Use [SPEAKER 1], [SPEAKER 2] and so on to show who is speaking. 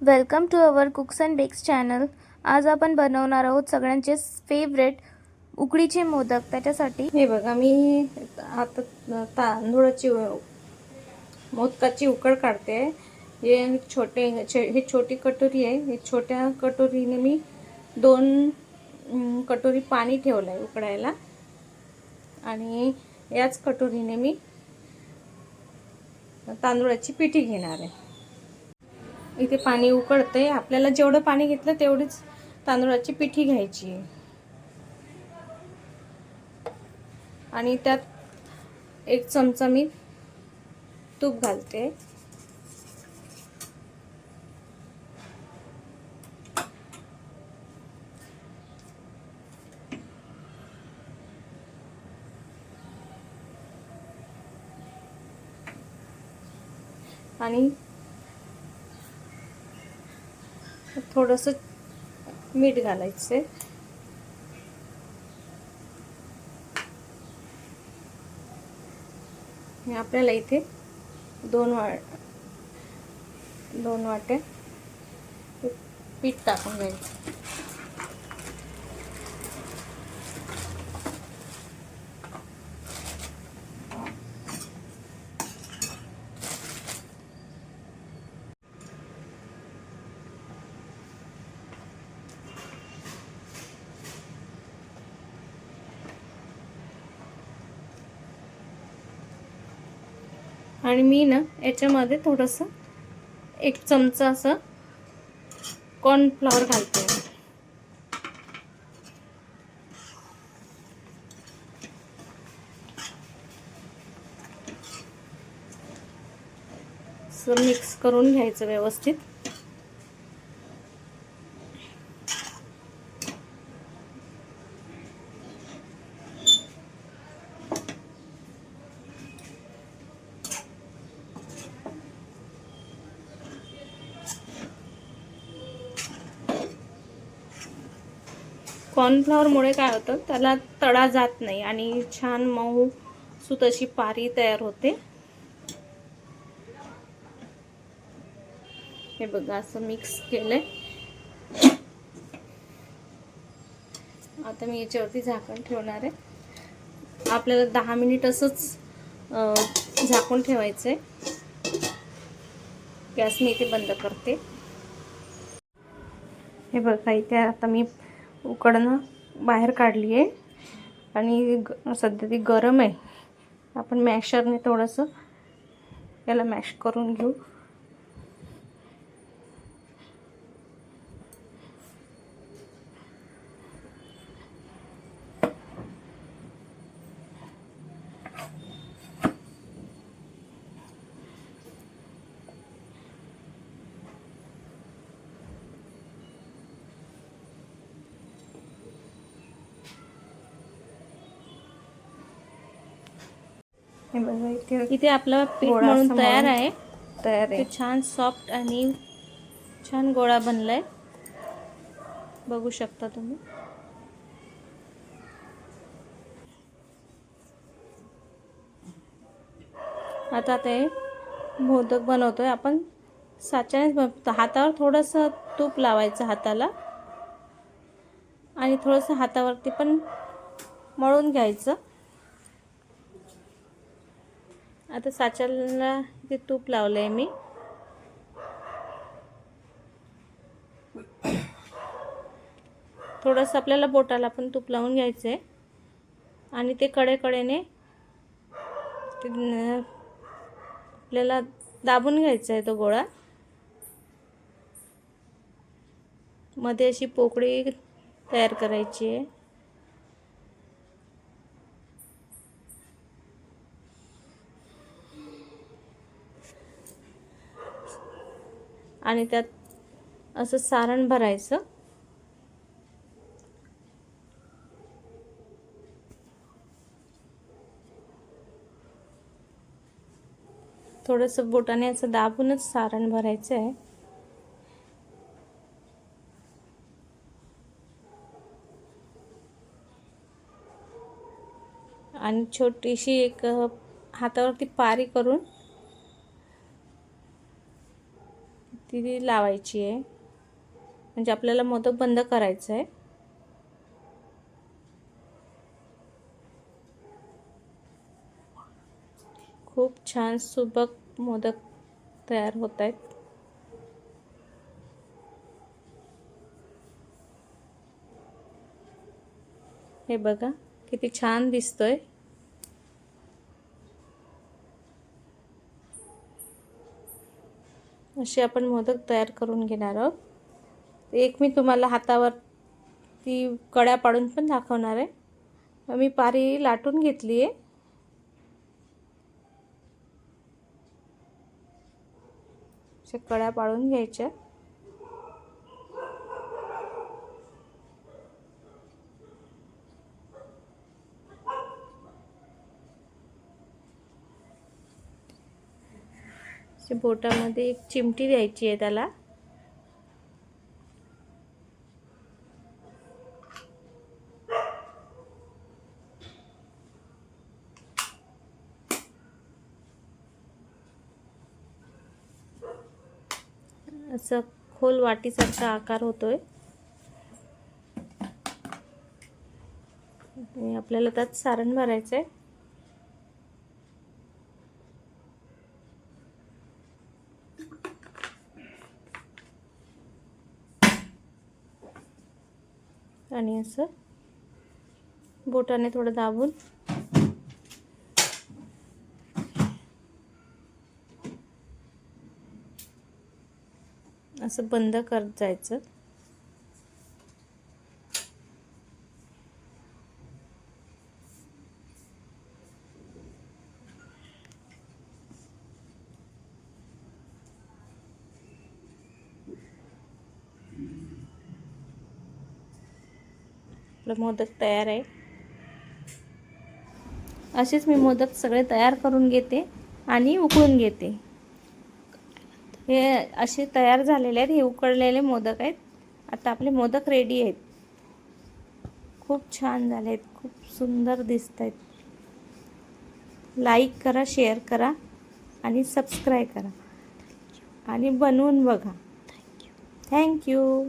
[SPEAKER 1] Welcome to our cooks and bakes channel. आज आपण बनवणार आहोत सगळ्यांचे फेवरेट उकडीचे मोदक। त्याच्यासाठी
[SPEAKER 2] हे बघा, मी आता तांदूळाची मोदकाची उकड काढते। हे छोटी कटोरी आहे। हे छोट्या कटोरीने मी 2 कटोरी पाणी ठेवलं आहे उकडायला आणि याच कटोरीने मी तांदूळाची पिठी घेणार आहे। इथे पाणी उकळते। आपल्याला जेवढं पाणी घेतलं तेवढीच तांदूळाची पिठी घ्यायची आहे आणि त्यात 1 चमचा मी तूप घालते। आणि थोडंसं मीठ घालायचं। आपल्याला इथे 2 वाट्या पीठ टाकून घ्यायचं। आणि मी ना याच्यामध्ये थोडंसं 1 चमचा असं कॉर्नफ्लॉवर घालते। असं मिक्स करून घ्यायचं व्यवस्थित। कॉर्नफ्लॉवरमुळे काय होतं, त्याला तडा जात नाही आणि छान मऊ सूत अशी पारी तयार होते। हे बघा, असं मिक्स केलंय। आता मी याच्यावरती झाकण ठेवणार आहे। आपल्याला 10 मिनिट असंच झाकून ठेवायचंय। गॅस मी इथे बंद करते। हे बघा, इथे आता मी उकडणं बाहेर काढली आहे आणि सध्या ती गरम आहे। आपण मॅशरने थोडंसं याला मॅश करून घेऊ। हे बघा, इथे आपला पीठ मळून तयार आहे। ते छान सॉफ्ट आणि छान गोळा बनलाय, बघू शकता तुम्ही। आता ते मोदक बनवतोय आपण साच्याने। हातावर थोडंसं तूप लावायचं हाताला आणि थोडंसं हातावरती पण मळून घ्यायचं। आता साच्याला ते तूप लावलंय मी। थोडंसं आपल्याला बोटाला पण तूप लावून घ्यायचंय आणि ते कडेकडेने आपल्याला दाबून घ्यायचा आहे तो गोळा। मध्ये अशी पोकळी तयार करायची आहे आणि त्यात असं सारण भरायचं। थोडंसं बोटाने असं दाबूनच सारण भरायचं आहे। आणि छोटीशी एक हातावरती पारी करून ती लावायची आहे, म्हणजे आपल्याला मोदक बंद करायचं आहे. खूप छान सुबक मोदक तयार होत आहेत. हे बघा किती छान दिसतोय. असे आपण मोदक तयार करून घेणार आहोत. एक मी तुम्हाला हातावर ती कड्या पाडून पण दाखवणार आहे. मी पारी लाटून घेतली आहे. अशा कड्या पाडून घ्यायच्या. बोटामध्ये एक चिमटी द्यायची आहे त्याला. असं खोल वाटीसारखा आकार होतोय आणि आपल्याला त्यात सारण भरायचं आहे. आणि असं बोटाने थोडं दाबून असं बंद करत जायचं. आपलं मोदक तयार आहे. असेच मी मोदक सगळे तयार करून घेते आणि उकळून घेते. हे असे तयार झालेले आहेत. हे उकळलेले मोदक आहेत. आता आपले मोदक रेडी आहेत. खूप छान झाले आहेत. खूप सुंदर दिसत आहेत. लाईक करा, शेअर करा आणि सबस्क्राईब करा आणि बनवून बघा. थँक्यू.